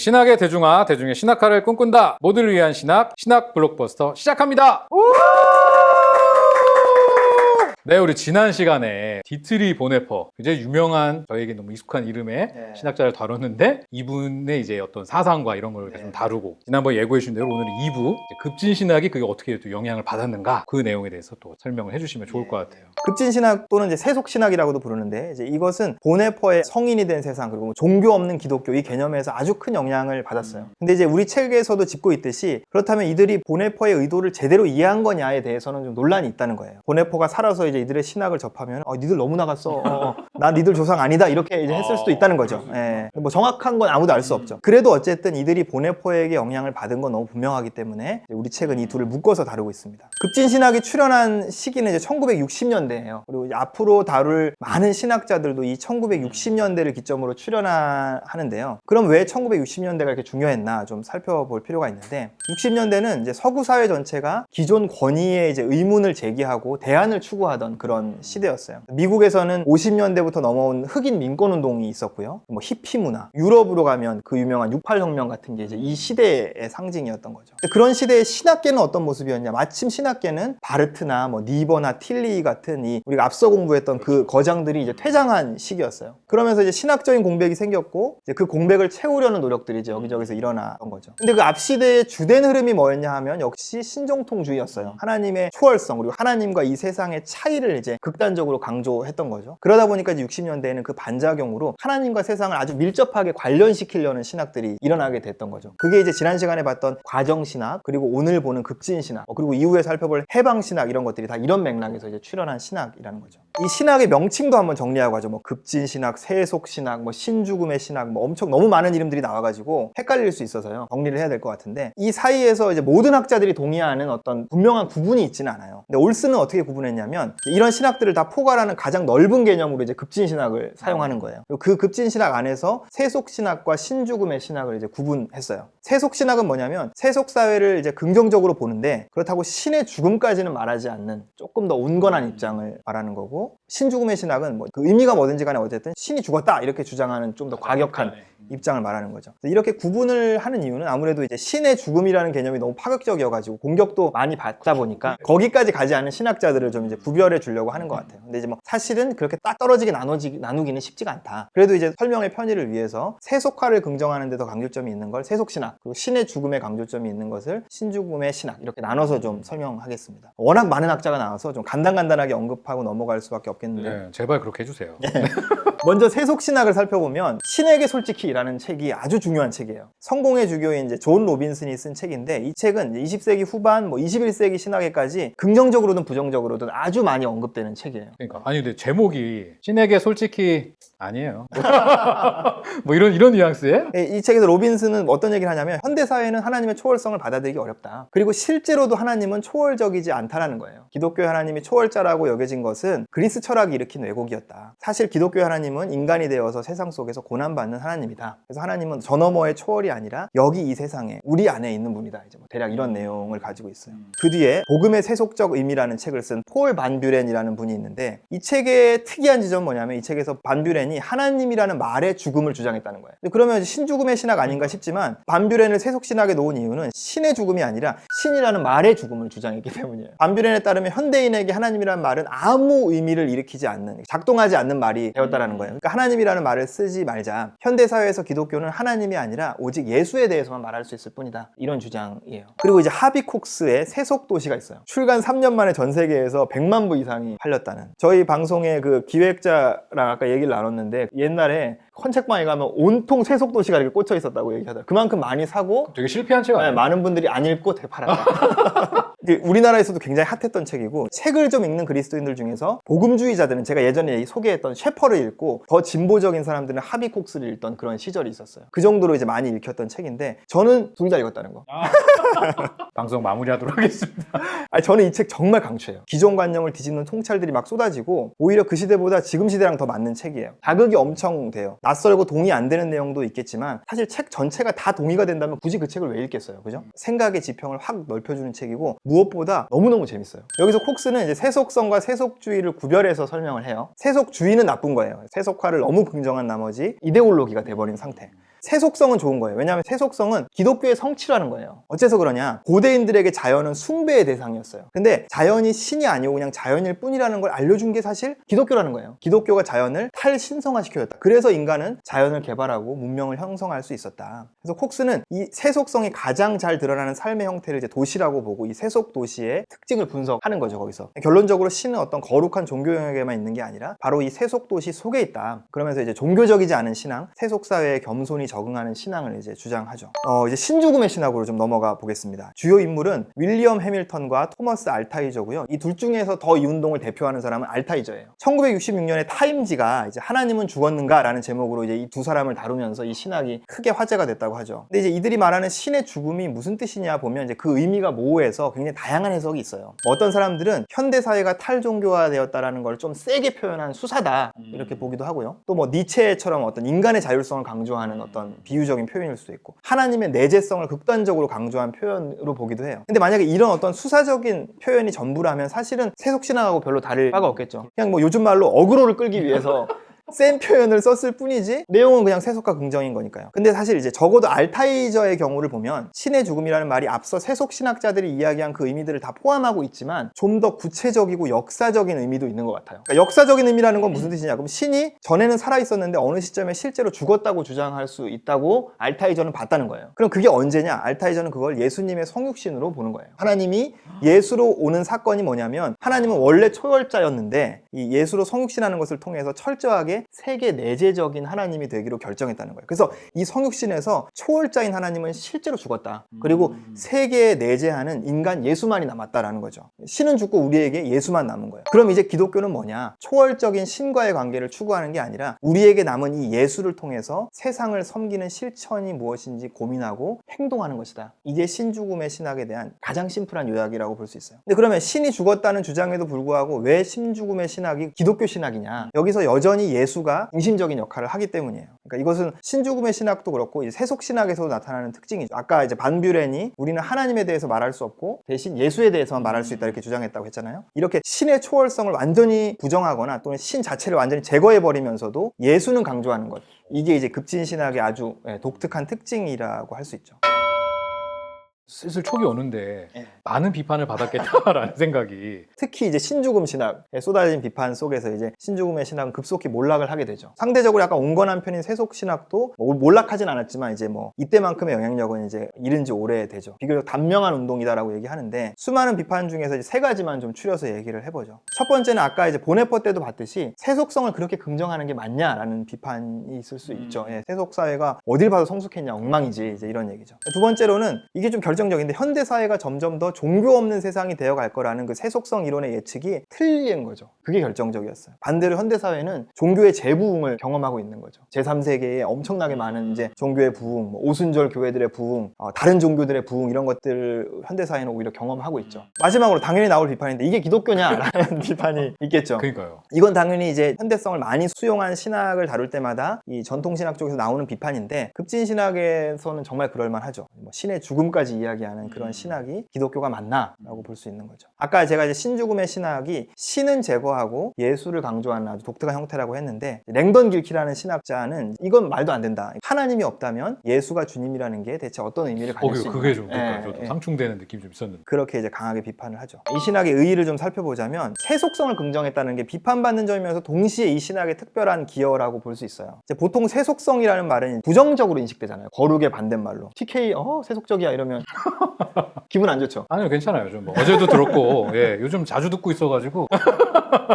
신학의 대중화, 대중의 신학화를 꿈꾼다. 모두를 위한 신학, 신학 블록버스터 시작합니다. 네, 우리 지난 시간에 디트리 보네퍼, 굉장히 유명한 저에게 너무 익숙한 이름의 신학자를 다뤘는데 이분의 이제 어떤 사상과 이런 걸 좀 다루고, 지난번에 예고해 주신 대로 오늘은 2부 급진신학이 그게 어떻게 또 영향을 받았는가, 그 내용에 대해서 또 설명을 해주시면 좋을 것 같아요. 급진신학 또는 이제 세속신학이라고도 부르는데, 이제 이것은 보네퍼의 성인이 된 세상, 그리고 종교 없는 기독교, 이 개념에서 아주 큰 영향을 받았어요. 근데 이제 우리 책에서도 짚고 있듯이, 그렇다면 이들이 보네퍼의 의도를 제대로 이해한 거냐에 대해서는 좀 논란이 있다는 거예요. 보네퍼가 살아서 이제 이들의 신학을 접하면 니들 너무 나갔어, 나 니들 조상 아니다, 이렇게 이제 했을 수도 있다는 거죠. 뭐 정확한 건 아무도 알 수 없죠. 그래도 어쨌든 이들이 보네퍼에게 영향을 받은 건 너무 분명하기 때문에 우리 책은 이 둘을 묶어서 다루고 있습니다. 급진신학이 출현한 시기는 이제 1960년대예요. 그리고 이제 앞으로 다룰 많은 신학자들도 이 1960년대를 기점으로 출현하는데요. 그럼 왜 1960년대가 이렇게 중요했나 좀 살펴볼 필요가 있는데, 60년대는 이제 서구 사회 전체가 기존 권위에 이제 의문을 제기하고 대안을 추구하던 그런 시대였어요. 미국에서는 50년대부터 넘어온 흑인 민권 운동이 있었고요. 뭐 히피 문화, 유럽으로 가면 그 유명한 68혁명 같은 게 이제 이 시대의 상징이었던 거죠. 그런 시대의 신학계는 어떤 모습이었냐? 마침 신학계는 바르트나 뭐 니버나 틸리 같은 이 우리가 앞서 공부했던 그 거장들이 이제 퇴장한 시기였어요. 그러면서 이제 신학적인 공백이 생겼고, 이제 그 공백을 채우려는 노력들이 이제 여기저기서 일어났던 거죠. 근데 그 앞 시대의 주된 흐름이 뭐였냐 하면 역시 신정통주의였어요. 하나님의 초월성, 그리고 하나님과 이 세상의 차이를 이제 극단적으로 강조했던 거죠. 그러다 보니까 이제 60년대에는 그 반작용으로 하나님과 세상을 아주 밀접하게 관련시키려는 신학들이 일어나게 됐던 거죠. 그게 이제 지난 시간에 봤던 과정신학, 그리고 오늘 보는 급진신학, 그리고 이후에 살펴볼 해방신학, 이런 것들이 다 이런 맥락에서 이제 출현한 신학이라는 거죠. 이 신학의 명칭도 한번 정리하고 하죠. 뭐 급진신학, 세속신학, 뭐 신죽음의 신학, 뭐 엄청 너무 많은 이름들이 나와가지고 헷갈릴 수 있어서요. 정리를 해야 될 것 같은데, 이 사이에서 이제 모든 학자들이 동의하는 어떤 분명한 구분이 있지는 않아요. 근데 올스는 어떻게 구분했냐면, 이런 신학들을 다 포괄하는 가장 넓은 개념으로 이제 급진신학을 사용하는 거예요. 그리고 그 급진신학 안에서 세속신학과 신죽음의 신학을 이제 구분했어요. 세속신학은 뭐냐면 세속사회를 이제 긍정적으로 보는데, 그렇다고 신의 죽음까지는 말하지 않는 조금 더 온건한 입장을 말하는 거고, 신죽음의 신학은 뭐 그 의미가 뭐든지 간에 어쨌든 신이 죽었다 이렇게 주장하는 좀 더 과격한 입장을 말하는 거죠. 이렇게 구분을 하는 이유는 아무래도 이제 신의 죽음이라는 개념이 너무 파격적이어가지고 공격도 많이 받다 보니까 거기까지 가지 않은 신학자들을 좀 이제 구별해 주려고 하는 것 같아요. 근데 이제 뭐 사실은 그렇게 딱 떨어지게 나누기는 쉽지가 않다. 그래도 이제 설명의 편의를 위해서 세속화를 긍정하는 데 더 강조점이 있는 걸 세속신학, 그리고 신의 죽음에 강조점이 있는 것을 신죽음의 신학, 이렇게 나눠서 좀 설명하겠습니다. 워낙 많은 학자가 나와서 좀 간단하게 언급하고 넘어갈 수밖에 없겠는데, 네, 제발 그렇게 해주세요. 먼저 세속신학을 살펴보면 신에게 솔직히라는 책이 아주 중요한 책이에요. 성공의 주교인 이제 존 로빈슨이 쓴 책인데, 이 책은 20세기 후반, 뭐 21세기 신학에까지 긍정적으로든 부정적으로든 아주 많이 언급되는 책이에요. 그러니까 아니 근데 제목이 신에게 솔직히 아니에요. 뭐 이런 뉘앙스에? 이 책에서 로빈슨은 어떤 얘기를 하냐면, 현대사회는 하나님의 초월성을 받아들이기 어렵다. 그리고 실제로도 하나님은 초월적이지 않다라는 거예요. 기독교의 하나님이 초월자라고 여겨진 것은 그리스 철학이 일으킨 왜곡이었다. 사실 기독교의 하나님은 인간이 되어서 세상 속에서 고난받는 하나님이다. 그래서 하나님은 저 너머의 초월이 아니라 여기 이 세상에 우리 안에 있는 분이다. 이제 뭐 대략 이런 내용을 가지고 있어요. 그 뒤에 복음의 세속적 의미라는 책을 쓴 폴 반 뷰렌이라는 분이 있는데, 이 책의 특이한 지점은 뭐냐면, 이 책에서 반 뷰렌이 하나님이라는 말의 죽음을 주장했다는 거예요. 그러면 신죽음의 신학 아닌가 싶지만, 반 뷰렌을 세속신학에 놓은 이유는 신의 죽음이 아니라 신이라는 말의 죽음을 주장했기 때문이에요. 반 뷰렌에 따르면 현대인에게 하나님이라는 말은 아무 의미를 일으키지 않는, 작동하지 않는 말이 되었다라는 거예요. 그러니까 하나님이라는 말을 쓰지 말자. 현대사회에서 기독교는 하나님이 아니라 오직 예수에 대해서만 말할 수 있을 뿐이다. 이런 주장이에요. 그리고 이제 하비 콕스의 세속도시가 있어요. 출간 3년 만에 전 세계에서 100만 부 이상이 팔렸다는. 저희 방송의 그 기획자랑 아까 얘기를 나눴는데, 옛날에 헌책방에 가면 온통 세속도시가 이렇게 꽂혀 있었다고 얘기하더라고요. 그만큼 많이 사고 되게 실패한 책 아니에요? 네, 많은 분들이 안 읽고 되게 팔았다. 우리나라에서도 굉장히 핫했던 책이고, 책을 좀 읽는 그리스도인들 중에서 복음주의자들은, 제가 예전에 소개했던 셰퍼를 읽고 더 진보적인 사람들은 하비 콕스를 읽던 그런 시절이 있었어요. 그 정도로 이제 많이 읽혔던 책인데, 저는 둘 다 읽었다는 거. 방송 마무리하도록 하겠습니다. 아니, 저는 이 책 정말 강추해요. 기존 관념을 뒤집는 통찰들이 막 쏟아지고, 오히려 그 시대보다 지금 시대랑 더 맞는 책이에요. 자극이 엄청 돼요. 낯설고 동의 안 되는 내용도 있겠지만, 사실 책 전체가 다 동의가 된다면 굳이 그 책을 왜 읽겠어요, 그죠? 생각의 지평을 확 넓혀주는 책이고, 무엇보다 너무너무 재밌어요. 여기서 콕스는 이제 세속성과 세속주의를 구별해서 설명을 해요. 세속주의는 나쁜 거예요. 세속화를 너무 긍정한 나머지 이데올로기가 돼버린 상태. 세속성은 좋은 거예요. 왜냐하면 세속성은 기독교의 성취라는 거예요. 어째서 그러냐? 고대인들에게 자연은 숭배의 대상이었어요. 근데 자연이 신이 아니고 그냥 자연일 뿐이라는 걸 알려준 게 사실 기독교라는 거예요. 기독교가 자연을 탈신성화시켰다. 그래서 인간은 자연을 개발하고 문명을 형성할 수 있었다. 그래서 콕스는 이 세속성이 가장 잘 드러나는 삶의 형태를 이제 도시라고 보고 이 세속 도시의 특징을 분석하는 거죠. 거기서 결론적으로 신은 어떤 거룩한 종교 영역에만 있는 게 아니라 바로 이 세속 도시 속에 있다. 그러면서 이제 종교적이지 않은 신앙, 세속 사회에 겸손히 적응하는 신앙을 이제 주장하죠. 이제 신죽음의 신학으로 좀 넘어가 보겠습니다. 주요 인물은 윌리엄 해밀턴과 토머스 알타이저고요. 이 둘 중에서 더 이 운동을 대표하는 사람은 알타이저예요. 1966년에 타임지가 이제 하나님은 죽었는가라는 제목으로 이제 이 두 사람을 다루면서 이 신학이 크게 화제가 됐다고 하죠. 근데 이제 이들이 말하는 신의 죽음이 무슨 뜻이냐 보면 이제 그 의미가 모호해서 굉장히 다양한 해석이 있어요. 어떤 사람들은 현대 사회가 탈종교화되었다라는 걸 좀 세게 표현한 수사다 이렇게 보기도 하고요. 또 뭐 니체처럼 어떤 인간의 자율성을 강조하는 어떤 비유적인 표현일 수도 있고 하나님의 내재성을 극단적으로 강조한 표현으로 보기도 해요. 근데 만약에 이런 어떤 수사적인 표현이 전부라면 사실은 세속신앙하고 별로 다를 바가 없겠죠. 그냥 뭐 요즘 말로 어그로를 끌기 위해서 센 표현을 썼을 뿐이지 내용은 그냥 세속과 긍정인 거니까요. 근데 사실 이제 적어도 알타이저의 경우를 보면 신의 죽음이라는 말이 앞서 세속 신학자들이 이야기한 그 의미들을 다 포함하고 있지만 좀 더 구체적이고 역사적인 의미도 있는 것 같아요. 그러니까 역사적인 의미라는 건 무슨 뜻이냐? 그럼 신이 전에는 살아 있었는데 어느 시점에 실제로 죽었다고 주장할 수 있다고 알타이저는 봤다는 거예요. 그럼 그게 언제냐? 알타이저는 그걸 예수님의 성육신으로 보는 거예요. 하나님이 예수로 오는 사건이 뭐냐면 하나님은 원래 초월자였는데 이 예수로 성육신하는 것을 통해서 철저하게 세계 내재적인 하나님이 되기로 결정했다는 거예요. 그래서 이 성육신에서 초월자인 하나님은 실제로 죽었다. 그리고 세계에 내재하는 인간 예수만이 남았다라는 거죠. 신은 죽고 우리에게 예수만 남은 거예요. 그럼 이제 기독교는 뭐냐? 초월적인 신과의 관계를 추구하는 게 아니라 우리에게 남은 이 예수를 통해서 세상을 섬기는 실천이 무엇인지 고민하고 행동하는 것이다. 이게 신죽음의 신학에 대한 가장 심플한 요약이라고 볼 수 있어요. 근데 그러면 신이 죽었다는 주장에도 불구하고 왜 신죽음의 신학이 기독교 신학이냐? 여기서 여전히 예수가 중심적인 역할을 하기 때문이에요. 그러니까 이것은 신죽음의 신학도 그렇고 세속 신학에서도 나타나는 특징이죠. 아까 이제 반뷰렌이 우리는 하나님에 대해서 말할 수 없고 대신 예수에 대해서만 말할 수 있다 이렇게 주장했다고 했잖아요. 이렇게 신의 초월성을 완전히 부정하거나 또는 신 자체를 완전히 제거해버리면서도 예수는 강조하는 것. 이게 이제 급진 신학의 아주 독특한 특징이라고 할 수 있죠. 슬슬 촉이 오는데 많은 비판을 받았겠다라는 생각이 특히 이제 신죽음 신학에 쏟아진 비판 속에서 이제 신죽음의 신학은 급속히 몰락을 하게 되죠. 상대적으로 약간 온건한 편인 세속 신학도 몰락하진 않았지만 이제 뭐 이때만큼의 영향력은 이제 잃은 지 오래되죠. 비교적 단명한 운동이다라고 얘기하는데 수많은 비판 중에서 이제 세 가지만 좀 추려서 얘기를 해보죠. 첫 번째는 아까 이제 보네퍼 때도 봤듯이 세속성을 그렇게 긍정하는 게 맞냐라는 비판이 있을 수 있죠. 세속 사회가 어딜 봐도 성숙했냐 엉망이지 이제 이런 얘기죠. 두 번째로는 이게 좀 결정적인데 현대 사회가 점점 더 종교 없는 세상이 되어갈 거라는 그 세속성 이론의 예측이 틀린 거죠. 그게 결정적이었어요. 반대로 현대 사회는 종교의 재부흥을 경험하고 있는 거죠. 제3세계에 엄청나게 많은 이제 종교의 부흥, 뭐 오순절 교회들의 부흥, 다른 종교들의 부흥 이런 것들을 현대 사회는 오히려 경험하고 있죠. 마지막으로 당연히 나올 비판인데 이게 기독교냐라는 비판이 있겠죠. 그러니까요. 이건 당연히 이제 현대성을 많이 수용한 신학을 다룰 때마다 이 전통 신학 쪽에서 나오는 비판인데 급진 신학에서는 정말 그럴만하죠. 뭐 신의 죽음까지 이야기하는 그런 신학이 기독교가 맞나라고 볼 수 있는 거죠. 아까 제가 이제 신죽음의 신학이 신은 제거하고 예수를 강조하는 아주 독특한 형태라고 했는데 랭던 길키라는 신학자는 이건 말도 안 된다. 하나님이 없다면 예수가 주님이라는 게 대체 어떤 의미를 가질 수 있나? 그게 좀 저도 상충되는 느낌이 좀 있었는데 그렇게 이제 강하게 비판을 하죠. 이 신학의 의의를 좀 살펴보자면 세속성을 긍정했다는 게 비판받는 점이면서 동시에 이 신학의 특별한 기여라고 볼 수 있어요. 이제 보통 세속성이라는 말은 부정적으로 인식되잖아요. 거룩의 반대말로 TK 세속적이야 이러면 기분 안 좋죠. 아니요 괜찮아요. 좀 뭐 어제도 들었고 요즘 자주 듣고 있어가지고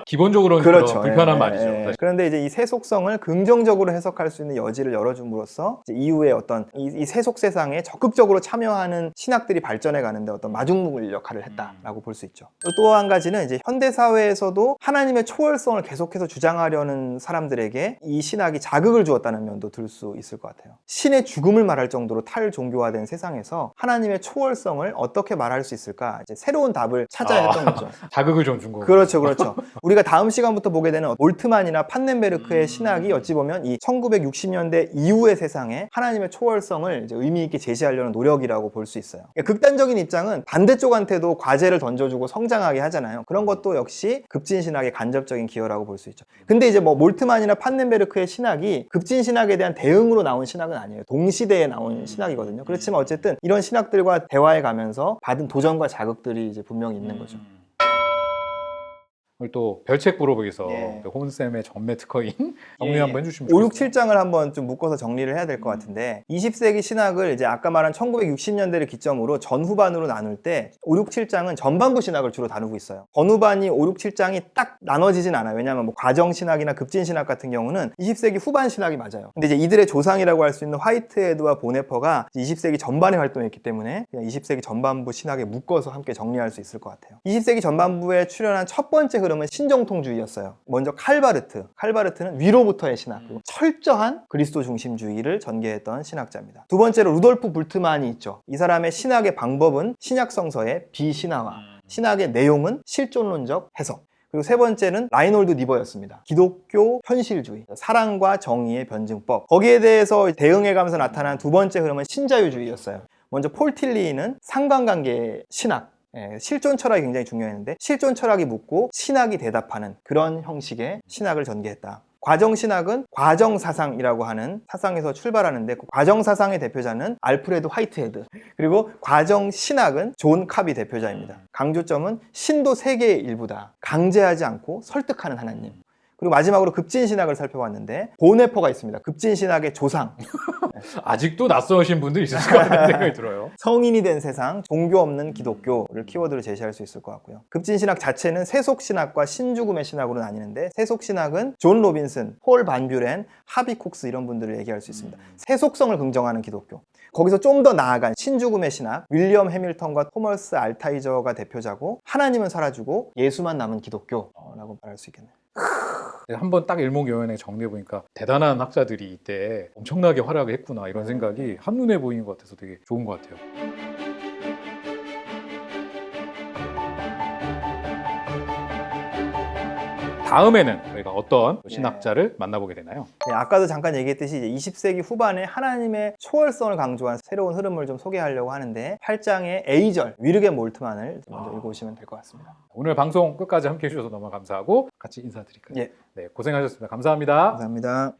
기본적으로는 그렇죠. 불편한 말이죠. 사실. 그런데 이제 이 세속성을 긍정적으로 해석할 수 있는 여지를 열어줌으로써 이제 이후에 어떤 이 세속 세상에 적극적으로 참여하는 신학들이 발전해 가는데 어떤 마중물 역할을 했다라고 볼 수 있죠. 또 한 가지는 이제 현대 사회에서도 하나님의 초월성을 계속해서 주장하려는 사람들에게 이 신학이 자극을 주었다는 면도 들 수 있을 것 같아요. 신의 죽음을 말할 정도로 탈종교화된 세상에서 하나님의 초월성을 어떻게 말할 수 있을까? 이제 새로운 답을 찾아야 했던 거죠. 자극을 좀 준 거고. 그렇죠. 그렇죠. 우리가 다음 시간부터 보게 되는 몰트만이나 판넨베르크의 신학이 어찌 보면 이 1960년대 이후의 세상에 하나님의 초월성을 이제 의미 있게 제시하려는 노력이라고 볼 수 있어요. 그러니까 극단적인 입장은 반대쪽한테도 과제를 던져주고 성장하게 하잖아요. 그런 것도 역시 급진신학의 간접적인 기여라고 볼 수 있죠. 근데 이제 뭐 몰트만이나 판넨베르크의 신학이 급진신학에 대한 대응으로 나온 신학은 아니에요. 동시대에 나온 신학이거든요. 그렇지만 어쨌든 이런 신학들과 대화해 가면서 받은 도전과 자극들이 이제 분명히 있는 거죠. 오늘 또 별책 물어보기서 예. 호은쌤의 전매 특허인 정리 한번 해주시면 5, 6, 좋겠어요. 7장을 한번 좀 묶어서 정리를 해야 될 것 같은데 20세기 신학을 이제 아까 말한 1960년대를 기점으로 전후반으로 나눌 때 5, 6, 7장은 전반부 신학을 주로 다루고 있어요. 전후반이 5, 6, 7장이 딱 나눠지진 않아요. 왜냐하면 뭐 과정신학이나 급진신학 같은 경우는 20세기 후반 신학이 맞아요. 근데 이제 이들의 조상이라고 할 수 있는 화이트헤드와 보네퍼가 20세기 전반에 활동했기 때문에 그냥 20세기 전반부 신학에 묶어서 함께 정리할 수 있을 것 같아요. 20세기 전반부에 출현한 첫 번째 흐름은 신정통주의였어요. 먼저 칼바르트는 위로부터의 신학, 그리고 철저한 그리스도 중심주의를 전개했던 신학자입니다. 두 번째로 루돌프 불트만이 있죠. 이 사람의 신학의 방법은 신약성서의 비신화화, 신학의 내용은 실존론적 해석. 그리고 세 번째는 라이놀드 니버였습니다. 기독교 현실주의, 사랑과 정의의 변증법. 거기에 대해서 대응해가면서 나타난 두 번째 흐름은 신자유주의였어요. 먼저 폴 틸리는 상관관계 신학, 실존 철학이 굉장히 중요했는데 실존 철학이 묻고 신학이 대답하는 그런 형식의 신학을 전개했다. 과정신학은 과정사상이라고 하는 사상에서 출발하는데 그 과정사상의 대표자는 알프레드 화이트헤드, 그리고 과정신학은 존 카비 대표자입니다. 강조점은 신도 세계의 일부다. 강제하지 않고 설득하는 하나님. 그리고 마지막으로 급진신학을 살펴봤는데 보네퍼가 있습니다. 급진신학의 조상. 아직도 낯서신 분들이 있을 것 같다는 생각이 들어요. 성인이 된 세상, 종교 없는 기독교를 키워드로 제시할 수 있을 것 같고요. 급진신학 자체는 세속신학과 신죽음의 신학으로 나뉘는데 세속신학은 존 로빈슨, 폴 반 뷰렌, 하비 콕스 이런 분들을 얘기할 수 있습니다. 세속성을 긍정하는 기독교. 거기서 좀 더 나아간 신죽음의 신학, 윌리엄 해밀턴과 토머스 알타이저가 대표자고 하나님은 사라지고 예수만 남은 기독교라고 말할 수 있겠네요. 한번 딱 일목요연하게 정리해보니까 대단한 학자들이 이때 엄청나게 활약을 했구나 이런 생각이 한눈에 보이는 것 같아서 되게 좋은 것 같아요. 다음에는 저희가 어떤 신학자를 만나보게 되나요? 네, 아까도 잠깐 얘기했듯이 이제 20세기 후반에 하나님의 초월성을 강조한 새로운 흐름을 좀 소개하려고 하는데 8장의 A절, 위르겐 몰트만을 먼저 읽어보시면 될 것 같습니다. 오늘 방송 끝까지 함께해 주셔서 너무 감사하고 같이 인사드릴까요? 예. 네, 고생하셨습니다. 감사합니다. 감사합니다.